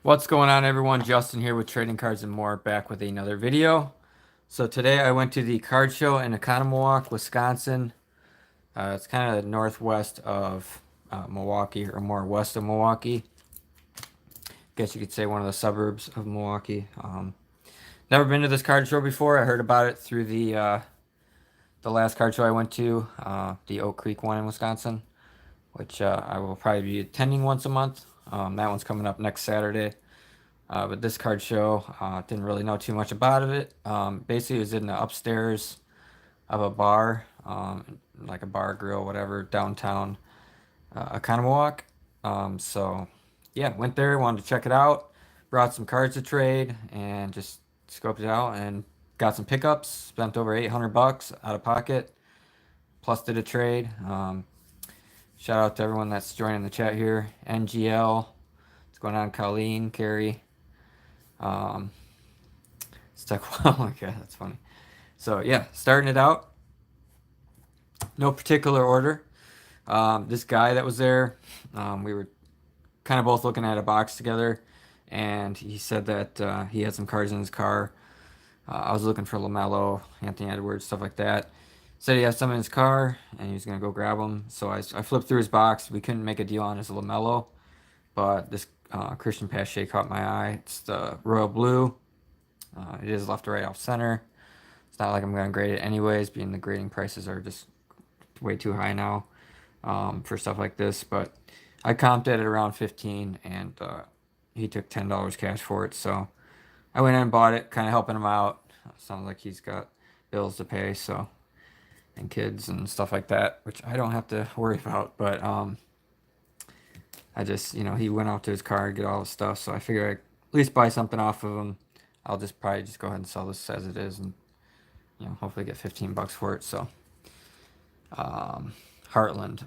What's going on, everyone? Justin here with Trading Cards and More, back with another video. So today I went to the card show in Oconomowoc, Wisconsin. It's kind of northwest of Milwaukee, or more west of Milwaukee. Guess you could say one of the suburbs of Milwaukee. Never been to this card show before. I heard about it through the last card show I went to, the Oak Creek one in Wisconsin, which I will probably be attending once a month. That one's coming up next Saturday. But this card show, didn't really know too much about it. Basically, it was in the upstairs of a bar, like a bar grill, whatever, downtown Oconomowoc. So, yeah, went there, wanted to check it out, brought some cards to trade, and just scoped it out and got some pickups. Spent over 800 bucks out of pocket, plus did a trade. Shout out to everyone that's joining the chat here. NGL, what's going on? Colleen, Carrie. Um, Stuck. Oh my god, that's funny. So yeah, starting it out. No particular order. This guy that was there, we were kind of both looking at a box together, and he said that he had some cards in his car. I was looking for LaMelo, Anthony Edwards, stuff like that. Said he had some in his car, and he was gonna go grab them. So I flipped through his box. We couldn't make a deal on his LaMelo, but this Christian Pache caught my eye. It's the royal blue. It is left to right off center. It's not like I'm gonna grade it anyways, being the grading prices are just way too high now for stuff like this. But I comped it at around 15, and he took $10 cash for it. So I went in and bought it, kind of helping him out. Sounds like he's got bills to pay, so and kids and stuff like that, which I don't have to worry about. But I just, he went out to his car to get all his stuff, so I figured I'd at least buy something off of him. I'll just probably just go ahead and sell this as it is, and hopefully get 15 bucks for it. So, Heartland.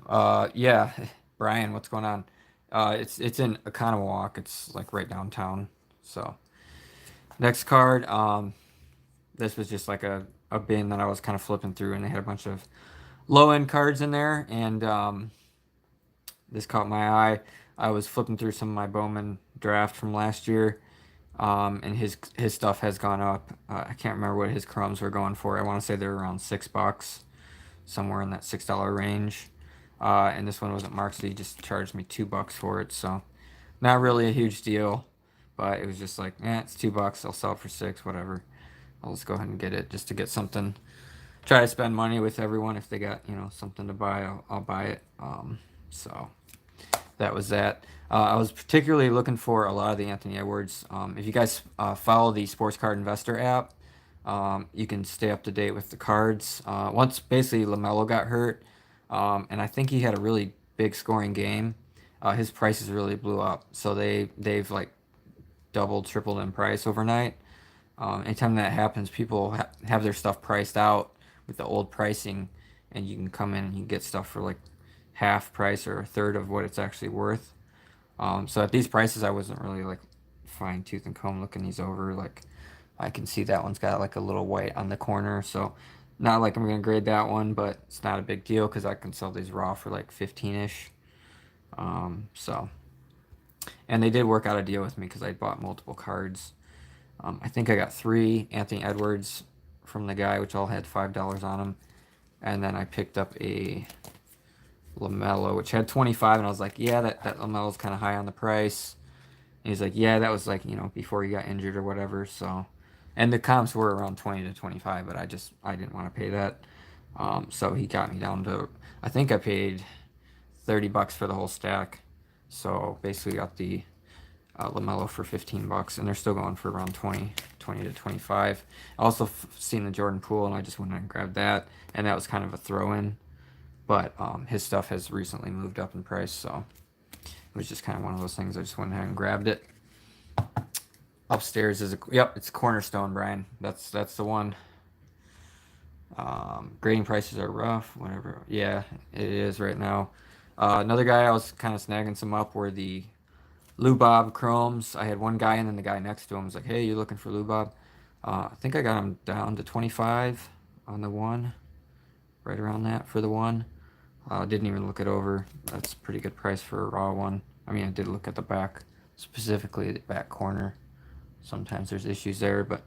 Yeah, Brian, what's going on? It's in Oconomowoc. It's like right downtown. So, next card. This was just like a bin that I was kind of flipping through, and they had a bunch of low end cards in there, and this caught my eye. I was flipping through some of my Bowman draft from last year, and his stuff has gone up. I can't remember what his crumbs were going for. I want to say they're around $6, somewhere in that $6 range. And this one wasn't marked, so he just charged me $2 for it. So not really a huge deal, but it was just like, it's $2. I'll sell it for 6, whatever. I'll just go ahead and get it just to get something. Try to spend money with everyone. If they got something to buy, I'll buy it. So that was that. I was particularly looking for a lot of the Anthony Edwards. If you guys follow the Sports Card Investor app, you can stay up to date with the cards. Once basically LaMelo got hurt, and I think he had a really big scoring game, his prices really blew up. So they've like doubled, tripled in price overnight. Anytime that happens, people have their stuff priced out with the old pricing, and you can come in and you can get stuff for like half price or a third of what it's actually worth. So at these prices, I wasn't really like fine tooth and comb looking these over. Like I can see that one's got like a little white on the corner, so not like I'm gonna grade that one, but it's not a big deal because I can sell these raw for like 15-ish. So and they did work out a deal with me because I bought multiple cards. I think I got 3 Anthony Edwards from the guy, which all had $5 on them, and then I picked up a LaMelo, which had 25, and I was like, yeah, that LaMelo's kind of high on the price. And he's like, yeah, that was like, before he got injured or whatever. So, and the comps were around 20 to 25, but I didn't want to pay that. So he got me down to, I think I paid 30 bucks for the whole stack. So basically got the LaMelo for 15 bucks, and they're still going for around 20 to 25. I also seen the Jordan Poole, and I just went and grabbed that, and that was kind of a throw-in. But his stuff has recently moved up in price, so it was just kind of one of those things. I just went ahead and grabbed it. Upstairs is it's Cornerstone, Brian. That's the one. Grading prices are rough, whatever. Yeah, it is right now. Another guy I was kind of snagging some up were the Lubob Chromes. I had one guy, and then the guy next to him was like, hey, you looking for Lubob? I think I got him down to 25 on the one, right around that for the one. Didn't even look it over. That's a pretty good price for a raw one. I mean, I did look at the back, specifically the back corner. Sometimes there's issues there, but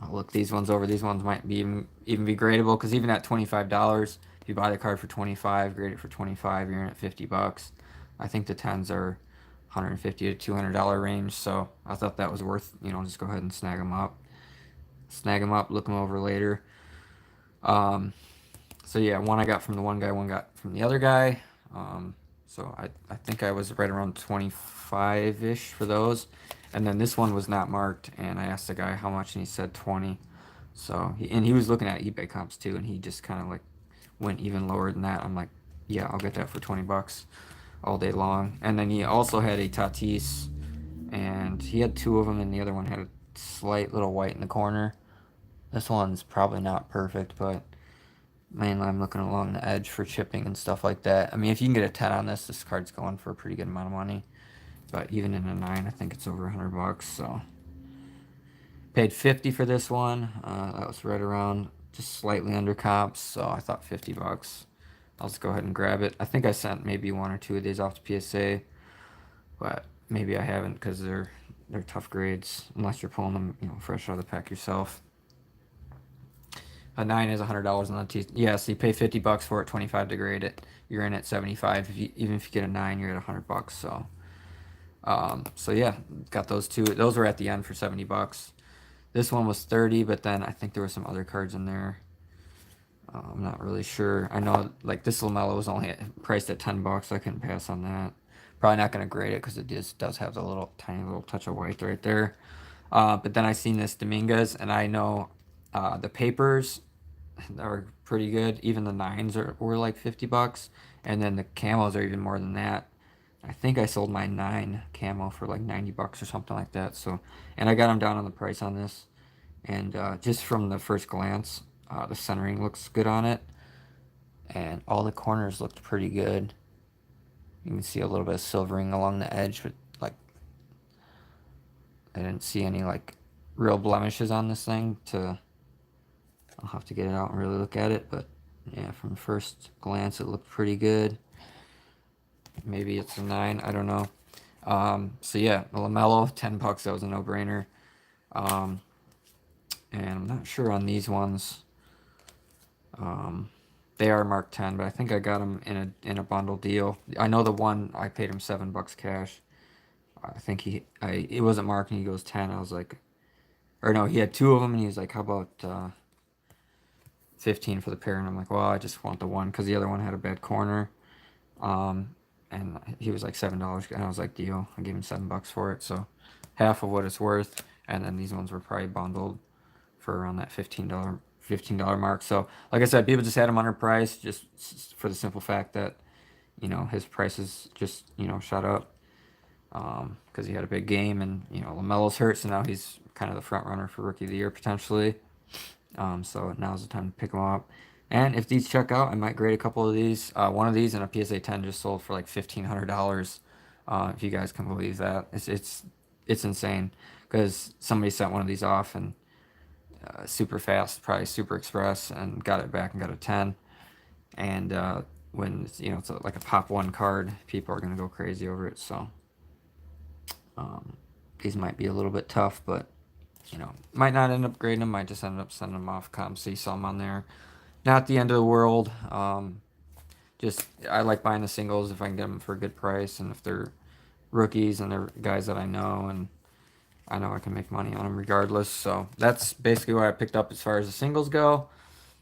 I'll look these ones over. These ones might be even be gradable because even at $25, if you buy the card for 25, grade it for 25, you're in at $50. I think the tens are 150 to $200 range, so I thought that was worth, just go ahead and snag them up. Snag them up, look them over later. So yeah, one I got from the one guy, one got from the other guy. So I think I was right around 25-ish for those. And then this one was not marked, and I asked the guy how much, and he said 20. So he was looking at eBay comps too, and he just kind of like went even lower than that. I'm like, yeah, I'll get that for 20 bucks all day long. And then he also had a Tatis, and he had two of them, and the other one had a slight little white in the corner. This one's probably not perfect, but mainly I'm looking along the edge for chipping and stuff like that. I mean, if you can get a 10 on this card's going for a pretty good amount of money. But even in a 9, I think it's over 100 bucks. So paid 50 for this one. That was right around just slightly under comps. So I thought 50 bucks. I'll just go ahead and grab it. I think I sent maybe one or two of these off to PSA, but maybe I haven't because they're tough grades unless you're pulling them, fresh out of the pack yourself. A 9 is $100 on the T. Yeah, so you pay 50 bucks for it, 25 to grade it. You're in at 75. Even if you get a 9, you're at 100 bucks. So yeah, got those two. Those were at the end for 70 bucks. This one was 30, but then I think there were some other cards in there. I'm not really sure. I know like this LaMelo was only priced at 10 bucks. So I couldn't pass on that. Probably not gonna grade it because it just does have the little tiny little touch of white right there. But then I seen this Dominguez, and I know the papers are pretty good. Even the 9s were like 50 bucks, and then the camos are even more than that. I think I sold my 9 camo for like 90 bucks or something like that. So, and I got them down on the price on this, and just from the first glance, the centering looks good on it, and all the corners looked pretty good. You can see a little bit of silvering along the edge, but like I didn't see any like real blemishes on this thing. I'll have to get it out and really look at it, but yeah, from first glance it looked pretty good. Maybe it's a 9, I don't know. So yeah, the LaMelo, 10 bucks, that was a no-brainer. And I'm not sure on these ones. They are marked 10, but I think I got them in a bundle deal. I know the one I paid him 7 bucks cash. I think it wasn't marked, and he goes 10. I was like, or no, he had 2 of them, and he was like, how about 15 for the pair? And I'm like, well, I just want the one because the other one had a bad corner. And he was like $7, and I was like, deal. I gave him 7 bucks for it, so half of what it's worth. And then these ones were probably bundled for around that $15 mark. So like I said, people just had him underpriced just for the simple fact that his prices just shot up because he had a big game, and LaMelo's hurt, so now he's kind of the front runner for Rookie of the Year potentially. So now's the time to pick them up. And if these check out, I might grade a couple of these. One of these and a PSA 10 just sold for like $1,500. If you guys can believe that, it's insane because somebody sent one of these off and super fast, probably super express, and got it back and got a 10. And when it's like a pop 1 card, people are gonna go crazy over it. So these might be a little bit tough, but might not end up grading them. Might just end up sending them off. Come see some on there. Not the end of the world. Just I like buying the singles if I can get them for a good price, and if they're rookies and they're guys that I know, and I know I can make money on them regardless. So that's basically what I picked up as far as the singles go.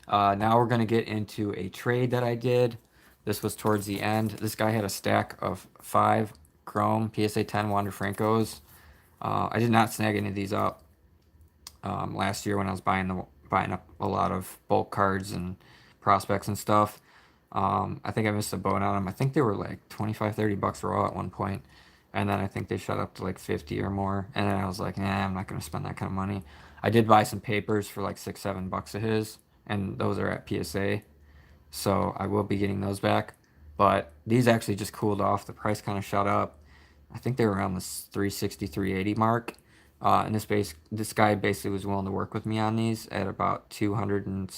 Now we're gonna get into a trade that I did. This was towards the end. This guy had a stack of 5 Chrome PSA 10 Wander Francos. I did not snag any of these up last year when I was buying up a lot of bulk cards and prospects and stuff. I think I missed a boat on them. I think they were like 25, 30 bucks raw at one point, and then I think they shot up to like 50 or more. And then I was like, nah, I'm not gonna spend that kind of money. I did buy some papers for like 6, 7 bucks of his, and those are at PSA, so I will be getting those back. But these actually just cooled off. The price kind of shot up. I think they were around the 360, 380 mark. And this guy basically was willing to work with me on these at about $270,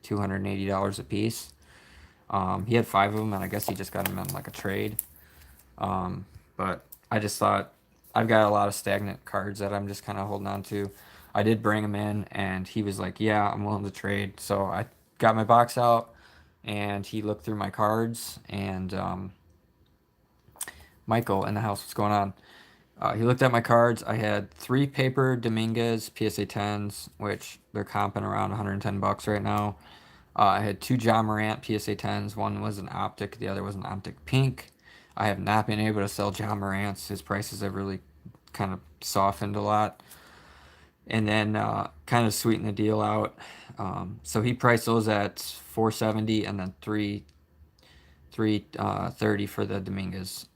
$280 a piece. He had 5 of them, and I guess he just got them in like a trade. But I just thought I've got a lot of stagnant cards that I'm just kind of holding on to. I did bring him in, and he was like, "Yeah, I'm willing to trade." So I got my box out, and he looked through my cards. And Michael in the house, what's going on? He looked at my cards. I had three paper Dominguez PSA 10s, which they're comping around 110 bucks right now. I had two John Morant PSA 10s. One was an optic, the other was an optic pink. I have not been able to sell John Morant's. His prices have really kind of softened a lot. And then kind of sweeten the deal out. So he priced those at 470 and then 330 for the Dominguez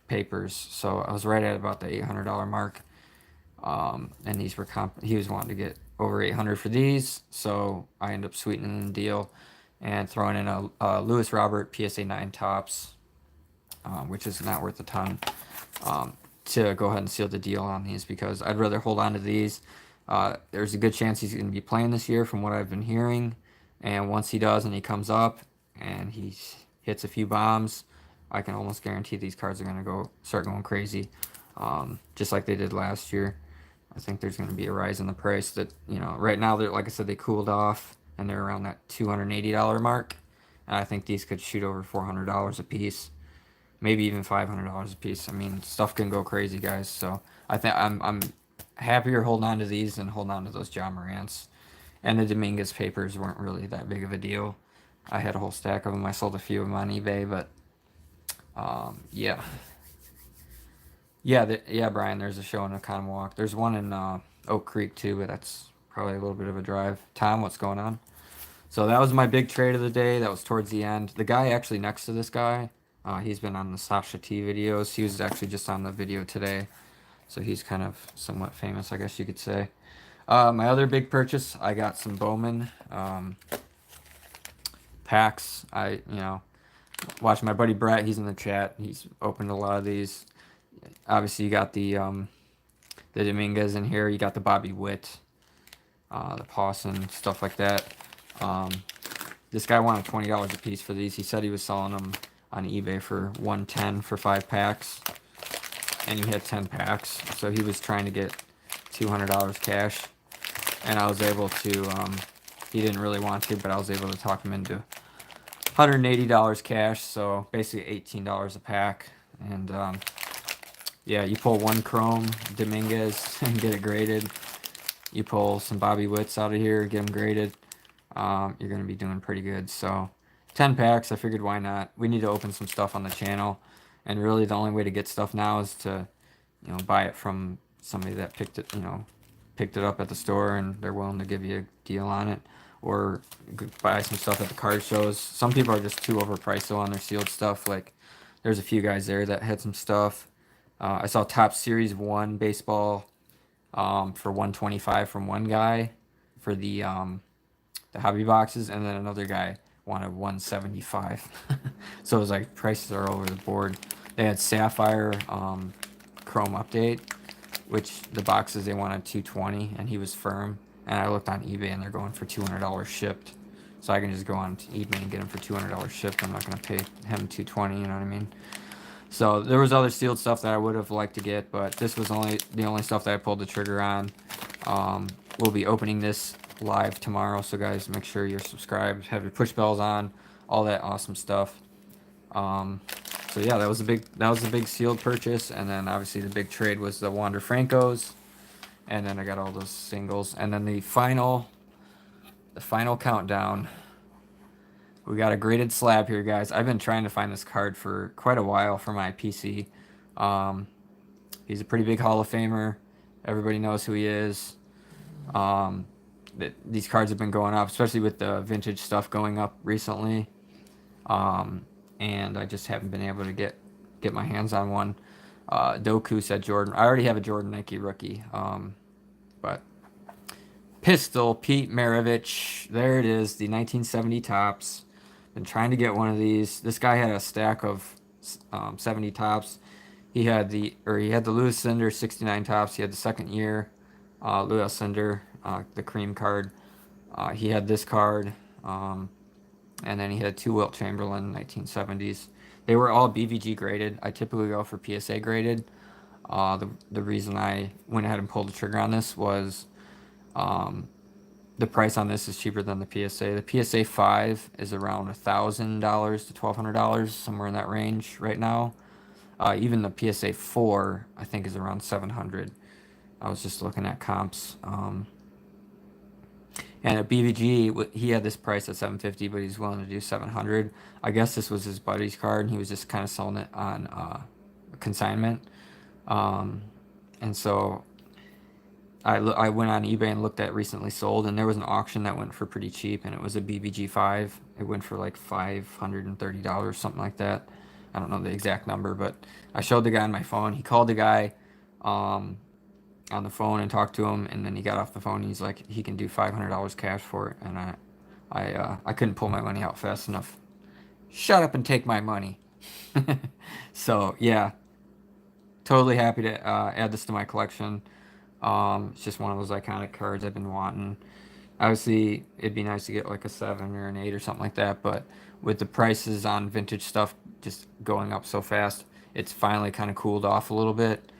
papers. So I was right at about the $800 mark. And these were he was wanting to get over 800 for these, so I ended up sweetening the deal and throwing in a Lewis Robert PSA 9 tops, which is not worth a ton, to go ahead and seal the deal on these because I'd rather hold on to these. There's a good chance he's going to be playing this year from what I've been hearing, and once he does and he comes up and he hits a few bombs, I can almost guarantee these cards are going to start going crazy, just like they did last year. I think there's going to be a rise in the price that, right now, they're, like I said, they cooled off and they're around that $280 mark. And I think these could shoot over $400 a piece, maybe even $500 a piece. I mean, stuff can go crazy, guys. So I think I'm happier holding on to these than holding on to those John Morants. And the Dominguez papers weren't really that big of a deal. I had a whole stack of them. I sold a few of them on eBay, but yeah. Yeah, Brian. There's a show in Oconomowoc. There's one in Oak Creek too, but that's probably a little bit of a drive. Tom, what's going on? So that was my big trade of the day. That was towards the end. The guy actually next to this guy, he's been on the Sasha T videos. He was actually just on the video today, so he's kind of somewhat famous, I guess you could say. My other big purchase, I got some Bowman packs. Watch my buddy Brett. He's in the chat. He's opened a lot of these. Obviously, you got the Dominguez in here. You got the Bobby Witt, the Pawson, stuff like that. This guy wanted $20 a piece for these. He said he was selling them on eBay for $110 for 5 packs, and you had 10 packs. So he was trying to get $200 cash, and I was able to. He didn't really want to, but I was able to talk him into $180 cash. So basically $18 a pack, and yeah, you pull one Chrome Dominguez and get it graded. You pull some Bobby Witts out of here, get them graded. You're going to be doing pretty good. So 10 packs, I figured why not? We need to open some stuff on the channel. And really the only way to get stuff now is to, buy it from somebody that picked it up at the store and they're willing to give you a deal on it. Or buy some stuff at the card shows. Some people are just too overpriced though on their sealed stuff. Like there's a few guys there that had some stuff. I saw Top Series 1 baseball for 125 from one guy for the hobby boxes, and then another guy wanted 175. So it was like prices are over the board. They had Sapphire Chrome Update, which the boxes they wanted 220, and he was firm. And I looked on eBay, and they're going for $200 shipped. So I can just go on to eBay and get them for $200 shipped. I'm not gonna pay him 220. You know what I mean? So there was other sealed stuff that I would have liked to get, but this was the only stuff that I pulled the trigger on. We'll be opening this live tomorrow, so guys, make sure you're subscribed, have your push bells on, all that awesome stuff. So yeah, that was a big sealed purchase, and then obviously the big trade was the Wander Francos, and then I got all those singles, and then the final countdown. We got a graded slab here, guys. I've been trying to find this card for quite a while for my PC. He's a pretty big Hall of Famer. Everybody knows who he is. These cards have been going up, especially with the vintage stuff going up recently. And I just haven't been able to get my hands on one. Doku said Jordan. I already have a Jordan Nike rookie. But Pistol Pete Maravich. There it is, the 1970 tops. Been trying to get one of these. This guy had a stack of 70 tops. He had the Louis Cinder 69 tops. He had the second year Louis Cinder, the cream card. He had this card, and then he had two Wilt Chamberlain 1970s. They were all BVG graded. I typically go for PSA graded. The reason I went ahead and pulled the trigger on this was the price on this is cheaper than the PSA. The PSA 5 is around $1,000 to $1,200, somewhere in that range right now. Even the PSA 4, I think, is around 700. I was just looking at comps. And at BVG, he had this price at 750, but he's willing to do 700. I guess this was his buddy's card, and he was just kind of selling it on consignment. Um, and so I went on eBay and looked at recently sold, and there was an auction that went for pretty cheap, and it was a BBG 5. It went for like $530, something like that. I don't know the exact number, but I showed the guy on my phone. He called the guy um, on the phone and talked to him, and then he got off the phone. And he's like, he can do $500 cash for it, and I couldn't pull my money out fast enough. Shut up and take my money. So yeah, totally happy to add this to my collection. It's just one of those iconic cards I've been wanting. Obviously, it'd be nice to get like a 7 or an 8 or something like that, but with the prices on vintage stuff just going up so fast, it's finally kind of cooled off a little bit.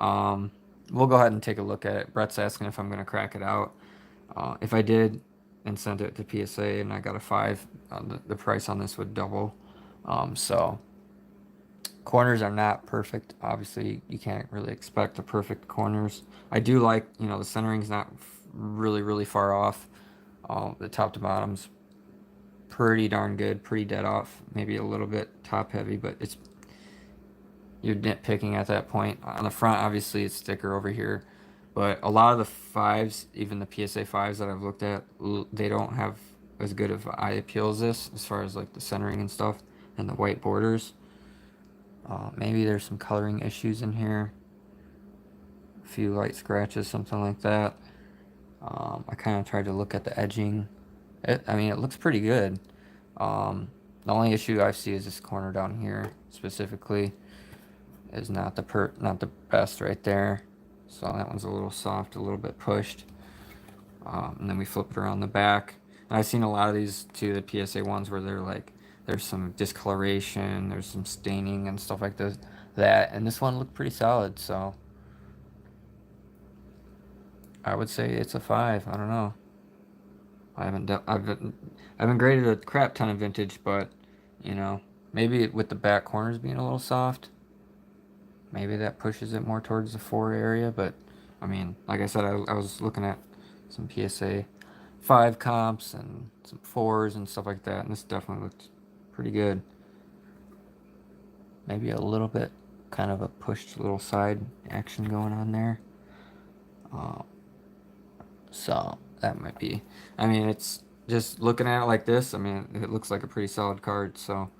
Um, we'll go ahead and take a look at it. Brett's asking if I'm going to crack it out. If I did and sent it to PSA and I got a 5, the price on this would double. So corners are not perfect. Obviously, you can't really expect the perfect corners. I do like, the centering's not really, really far off. The top to bottom's pretty darn good, pretty dead off. Maybe a little bit top heavy, but you're nitpicking at that point. On the front, obviously, it's thicker over here. But a lot of the 5s, even the PSA 5s that I've looked at, they don't have as good of eye appeal as this, as far as like the centering and stuff, and the white borders. Maybe there's some coloring issues in here. A few light scratches, something like that. I kind of tried to look at the edging. It looks pretty good. The only issue I see is this corner down here specifically is not the best right there. So that one's a little soft, a little bit pushed. And then we flipped around the back. And I've seen a lot of these too, the PSA ones, where there's some discoloration, there's some staining and stuff like this. And this one looked pretty solid, so I would say it's a 5. I don't know. I haven't graded a crap ton of vintage, but maybe with the back corners being a little soft, maybe that pushes it more towards the 4 area. But like I said, I was looking at some PSA 5 comps and some 4s and stuff like that, and this definitely looked pretty good. Maybe a little bit kind of a pushed little side action going on there. So that might be. It's just looking at it like this. It looks like a pretty solid card. So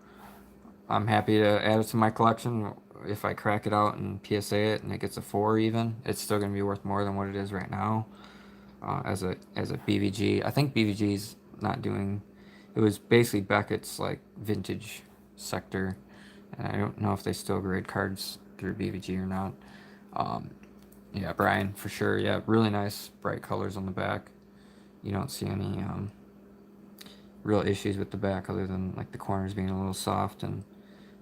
I'm happy to add it to my collection. If I crack it out and PSA it and it gets a 4 even, it's still going to be worth more than what it is right now. As a BVG, I think BVG's not doing. It was basically Beckett's like vintage sector, and I don't know if they still grade cards through BVG or not. Yeah, Brian, for sure. Yeah, really nice bright colors on the back. You don't see any real issues with the back other than like the corners being a little soft,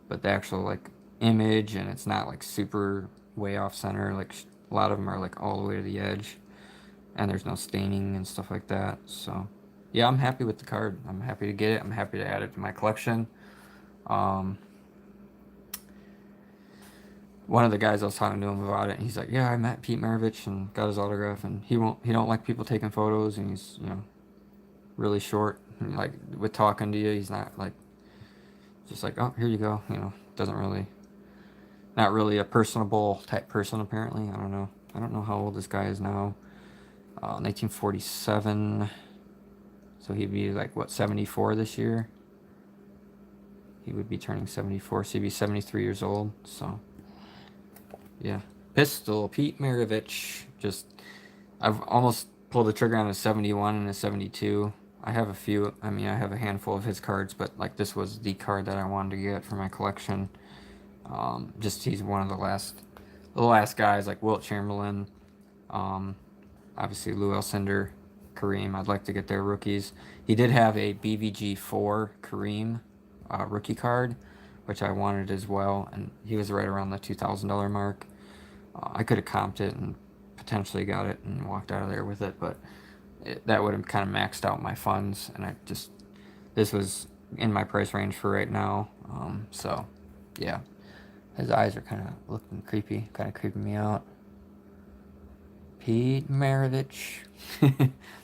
but the actual like image, and it's not like super way off center. Like a lot of them are like all the way to the edge, and there's no staining and stuff like that. So yeah, I'm happy with the card. I'm happy to get it. I'm happy to add it to my collection. One of the guys, I was talking to him about it, and he's like, "Yeah, I met Pete Maravich and got his autograph, and he don't like people taking photos, and he's really short, and, like with talking to you, he's not like just like, oh, here you go, doesn't really, not really a personable type person apparently. I don't know how old this guy is now. 1947, so he'd be like what, 74 this year. He would be turning 74, so he'd be 73 years old. So yeah, Pistol Pete Maravich. I've almost pulled the trigger on a 71 and a 72. I have a few. I have a handful of his cards, but like this was the card that I wanted to get for my collection. He's one of the last guys, like Wilt Chamberlain, obviously Lou Alcindor, Kareem. I'd like to get their rookies. He did have a BVG 4 Kareem rookie card, which I wanted as well, and he was right around the $2,000 mark. I could have comped it and potentially got it and walked out of there with it, but that would have kind of maxed out my funds, and this was in my price range for right now. So, yeah, his eyes are kind of looking creepy, kind of creeping me out. Pete Maravich.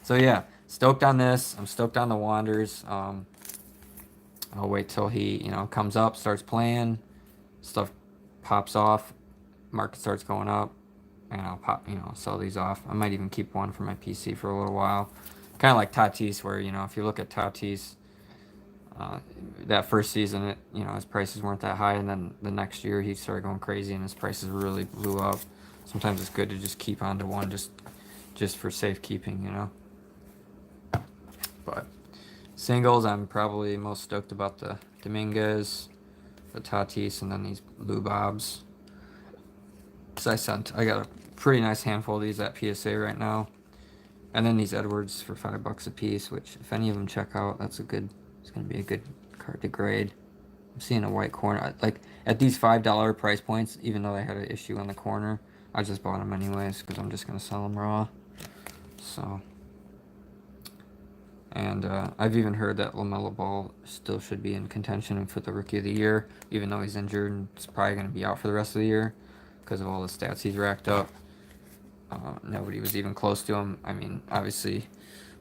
So yeah, stoked on this. I'm stoked on the Wanders. I'll wait till he, comes up, starts playing, stuff pops off, market starts going up, and I'll sell these off. I might even keep one for my PC for a little while. Kind of like Tatis, where, if you look at Tatis, that first season, his prices weren't that high, and then the next year he started going crazy, and his prices really blew up. Sometimes it's good to just keep on to one, just for safekeeping. But singles, I'm probably most stoked about the Dominguez, the Tatis, and then these Blue Bobs. Because I got a pretty nice handful of these at PSA right now. And then these Edwards for $5 a piece, which if any of them check out, it's going to be a good card to grade. I'm seeing a white corner. Like, at these $5 price points, even though they had an issue on the corner, I just bought them anyways because I'm just going to sell them raw. So, and I've even heard that LaMelo Ball still should be in contention for the Rookie of the Year, even though he's injured and is probably going to be out for the rest of the year because of all the stats he's racked up. Nobody was even close to him. I mean, obviously,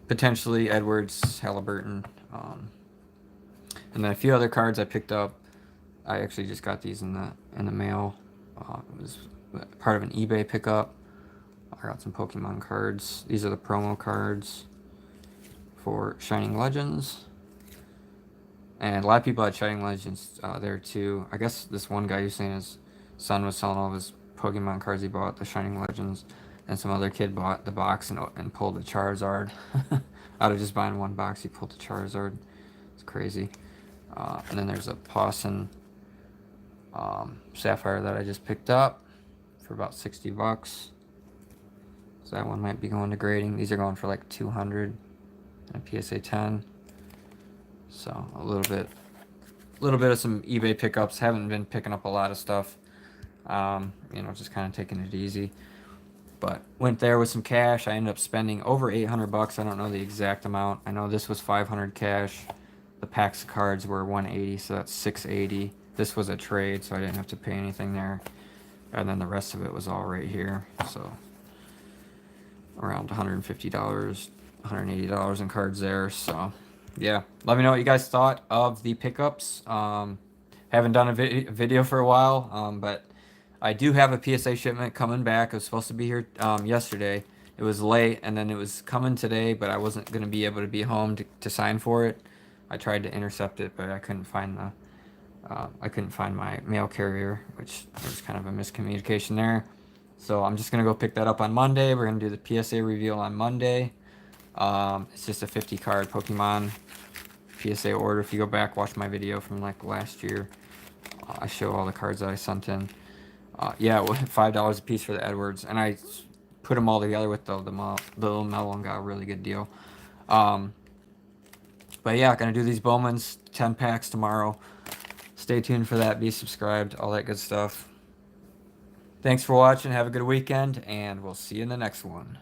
potentially Edwards, Halliburton, and then a few other cards I picked up. I actually just got these in the mail. It was part of an eBay pickup. I got some Pokemon cards. These are the promo cards for Shining Legends. And a lot of people had Shining Legends there too. I guess this one guy was saying his son was selling all of his Pokemon cards he bought, the Shining Legends, and some other kid bought the box and pulled the Charizard. Out of just buying one box, he pulled the Charizard. It's crazy. And then there's a Pawson Sapphire that I just picked up for about $60. So that one might be going to grading. These are going for like 200 and a PSA 10. So a little bit of some eBay pickups. Haven't been picking up a lot of stuff. Just kind of taking it easy. But went there with some cash. I ended up spending over $800. I don't know the exact amount. I know this was 500 cash. The packs of cards were 180, so that's 680. This was a trade, so I didn't have to pay anything there. And then the rest of it was all right here. So around $150, $180 in cards there. So yeah, let me know what you guys thought of the pickups. Haven't done a video for a while, but I do have a PSA shipment coming back. It was supposed to be here yesterday. It was late, and then it was coming today, but I wasn't going to be able to be home to sign for it. I tried to intercept it, but I couldn't find my mail carrier, which was kind of a miscommunication there. So I'm just gonna go pick that up on Monday. We're gonna do the PSA reveal on Monday. It's just a 50 card Pokemon PSA order. If you go back, watch my video from like last year, I show all the cards that I sent in. Yeah, $5 a piece for the Edwards, and I put them all together with the little melon. Got a really good deal. But yeah, gonna do these Bowmans 10 packs tomorrow. Stay tuned for that. Be subscribed. All that good stuff. Thanks for watching. Have a good weekend, and we'll see you in the next one.